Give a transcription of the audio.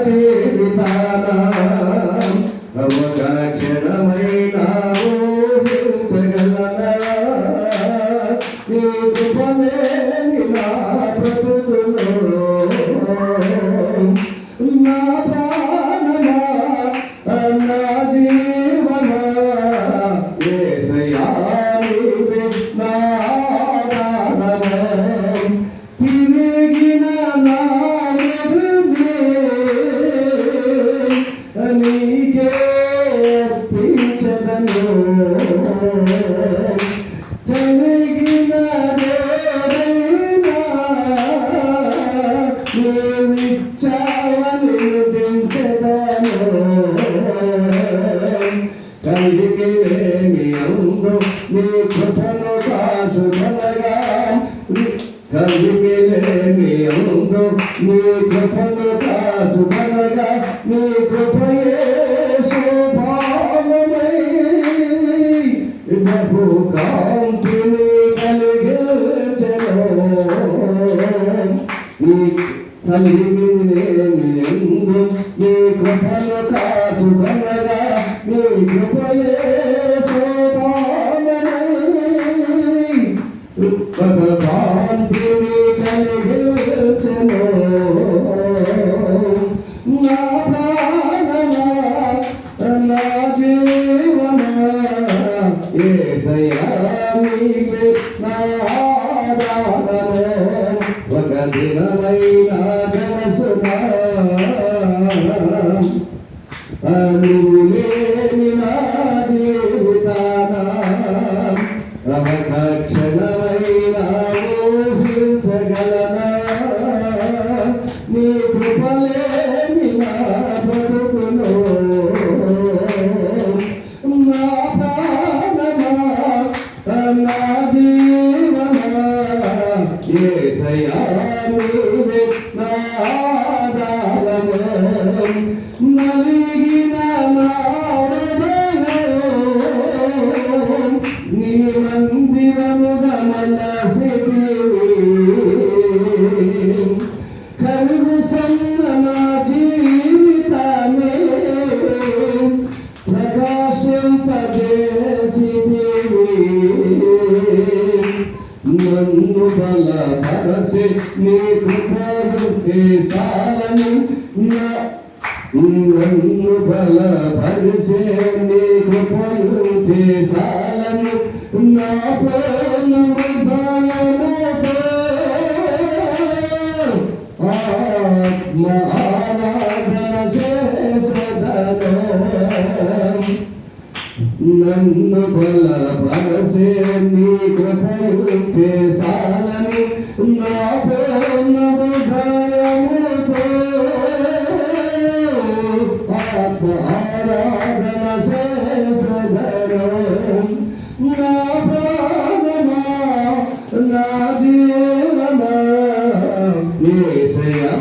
జీవితాన ఒక క్షణమైన ఊహించగలనా నీ కృపలేని నా బ్రతుకులో నా ప్రాణమా నా జీవమా యేసయ్యా నీవే నా ప్రాణమా తిరిగిన నా నీకే అర్పించదను కలిగిన నీవిచ్చావని దించదను కలిగిలేమి అందు నీ కృపను కాసుకొనగా కలిగిలేమి అందు నీ కృపను కాసుకొనగా నీ కృపయే శోభామై బహు కాంతిని కలిగించెను నీ కలిగిలేమి అందు నీ కృపను కాసుకొనగా నీ కృపయే శోభామై బహు కాంతిని కలిగించెను నా ప్రాణమా నా జీవమా యేసయ్యా నీవే నా ఆరాధన ఒక దినమైన మనసునా నువ్వు లేని నా జీవితాన ఒక క్షణమైన ఊహించగలనా నీ కృపలేని నా బ్రతుకులో నా ప్రాణమా నా జీవమా యేసయ్యా నీవే నా ఆధారము నలిగిన నా హృదయం నీ మందిరముగా మనసితివి కలుగు సన్న నా జీవితమే ప్రకాశింపజేసితివి నన్ను బలపరచి నీ కృపను సాలని నన్ను బలపరిచే నీ కృపను సాలని నా ప్రేమ హృదయముతో ఆత్మ ఆరాధన చేసెదను నన్ను బలపరచే నీ కృపను సాలని నా ప్రేమ హృదయముతో ఆత్మ ఆరాధన చేసెదను నా ప్రాణమా నా జీవమా యేసయ్యా